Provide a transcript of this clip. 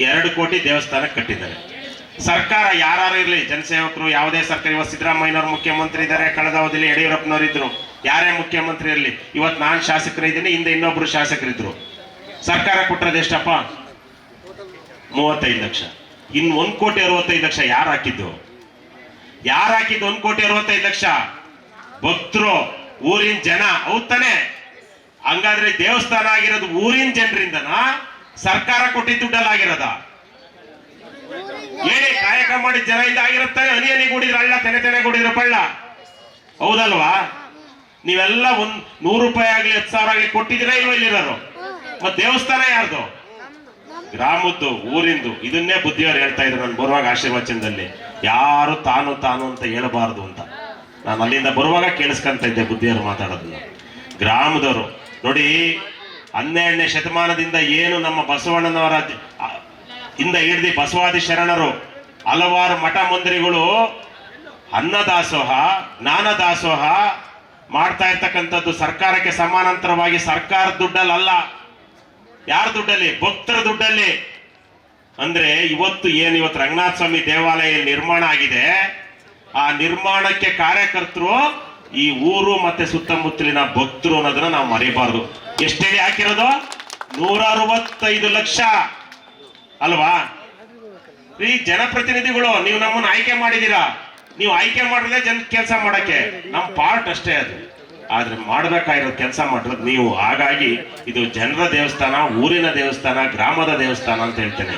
2 ಕೋಟಿ ದೇವಸ್ಥಾನಕ್ಕೆ ಕಟ್ಟಿದ್ದಾರೆ. ಸರ್ಕಾರ ಯಾರು ಇರಲಿ, ಜನಸೇವಕರು, ಯಾವುದೇ ಸರ್ಕಾರ, ಇವತ್ತು ಸಿದ್ದರಾಮಯ್ಯನವರು ಮುಖ್ಯಮಂತ್ರಿ ಇದ್ದಾರೆ, ಕಳೆದ ಅವಧಿಯಲ್ಲಿ ಯಡಿಯೂರಪ್ಪನವರು ಇದ್ರು, ಯಾರೇ ಮುಖ್ಯಮಂತ್ರಿ ಇರಲಿ, ಇವತ್ತು ನಾನು ಶಾಸಕರಿದ್ದೀನಿ, ಹಿಂದೆ ಇನ್ನೊಬ್ರು ಶಾಸಕರಿದ್ರು. ಸರ್ಕಾರ ಕೊಟ್ಟರೆ ಎಷ್ಟಪ್ಪ? 35 ಲಕ್ಷ. ಇನ್ನು 1,65,00,000 ಯಾರು ಹಾಕಿದ್ದು? 1,65,00,000? ಭಕ್ತರು, ಊರಿನ ಜನ. ಹೌದ್ ತಾನೆ? ಹಂಗಾದ್ರೆ ದೇವಸ್ಥಾನ ಆಗಿರೋದು ಊರಿನ ಜನರಿಂದನಾ, ಸರ್ಕಾರ ಕೊಟ್ಟಿದ್ದ ದುಡ್ಡಲ್ಲಾಗಿರೋದ? ಹೇಳಿ, ಕಾಯಕ ಮಾಡಿದ ಜನರಿಂದ ಆಗಿರುತ್ತಾರೆ. ಹನಿ ಹನಿ ಗುಡಿದ್ರ ಹಳ್ಳ, ತೆನೆ ತೆನೆ ಗುಡಿದ್ರ ಪಳ್ಳ. ಹೌದಲ್ವಾ? ನೀವೆಲ್ಲ ₹100 ಆಗ್ಲಿ 10,000 ಆಗ್ಲಿ ಕೊಟ್ಟಿದ್ದೀರಾ ಇಲ್ವ ಇಲ್ಲಿರೋರು? ಮತ್ ದೇವಸ್ಥಾನ ಯಾರ್ದು? ಗ್ರಾಮದ್ದು, ಊರಿಂದು. ಇದನ್ನೇ ಬುದ್ಧಿಯವರು ಹೇಳ್ತಾ ಇದ್ರು ನಾನು ಬರುವಾಗ ಆಶೀರ್ವಚನದಲ್ಲಿ, ಯಾರು ತಾನು ತಾನು ಅಂತ ಹೇಳಬಾರದು ಅಂತ. ನಾನು ಅಲ್ಲಿಂದ ಬರುವಾಗ ಕೇಳಿಸ್ಕೊಂತ ಇದ್ದೆ ಬುದ್ಧಿಯವರು ಮಾತಾಡೋದನ್ನ. ಗ್ರಾಮದವರು ನೋಡಿ, 12ನೇ ಶತಮಾನದಿಂದ ಏನು ನಮ್ಮ ಬಸವಣ್ಣನವರ ಇಂದ ಹಿಡಿದು ಬಸವಾದಿ ಶರಣರು ಹಲವಾರು ಮಠ ಮಂದಿರಗಳು ಅನ್ನದಾಸೋಹ, ಜ್ಞಾನ ದಾಸೋಹ ಮಾಡ್ತಾ ಇರ್ತಕ್ಕಂಥದ್ದು ಸರ್ಕಾರಕ್ಕೆ ಸಮಾನಾಂತರವಾಗಿ. ಸರ್ಕಾರದ ದುಡ್ಡಲ್ಲ, ಯಾರ ದುಡ್ಡಲ್ಲಿ? ಭಕ್ತರ ದುಡ್ಡಲ್ಲಿ. ಅಂದ್ರೆ ಇವತ್ತು ರಂಗನಾಥ ಸ್ವಾಮಿ ದೇವಾಲಯ ನಿರ್ಮಾಣ ಆಗಿದೆ, ಆ ನಿರ್ಮಾಣಕ್ಕೆ ಕಾರ್ಯಕರ್ತರು ಈ ಊರು ಮತ್ತೆ ಸುತ್ತಮುತ್ತಲಿನ ಭಕ್ತರು ಅನ್ನೋದನ್ನ ನಾವು ಮರಿಬಾರ್ದು. ಎಷ್ಟೇಳಿ ಹಾಕಿರೋದು? 165 ಲಕ್ಷ ಅಲ್ವಾ? ಈ ಜನಪ್ರತಿನಿಧಿಗಳು, ನೀವು ನಮ್ಮನ್ನು ಆಯ್ಕೆ ಮಾಡಿದೀರಾ, ನೀವು ಆಯ್ಕೆ ಮಾಡಿದ್ರೆ ಜನ ಕೆಲಸ ಮಾಡಕ್ಕೆ ನಮ್ಮ ಪಾರ್ಟ್ ಅಷ್ಟೇ ಅದು. ಆದ್ರೆ ಮಾಡ್ಬೇಕಾಗಿರೋ ಕೆಲಸ ಮಾಡಿರೋದು ನೀವು. ಹಾಗಾಗಿ ಇದು ಜನರ ದೇವಸ್ಥಾನ, ಊರಿನ ದೇವಸ್ಥಾನ, ಗ್ರಾಮದ ದೇವಸ್ಥಾನ ಅಂತ ಹೇಳ್ತೇನೆ.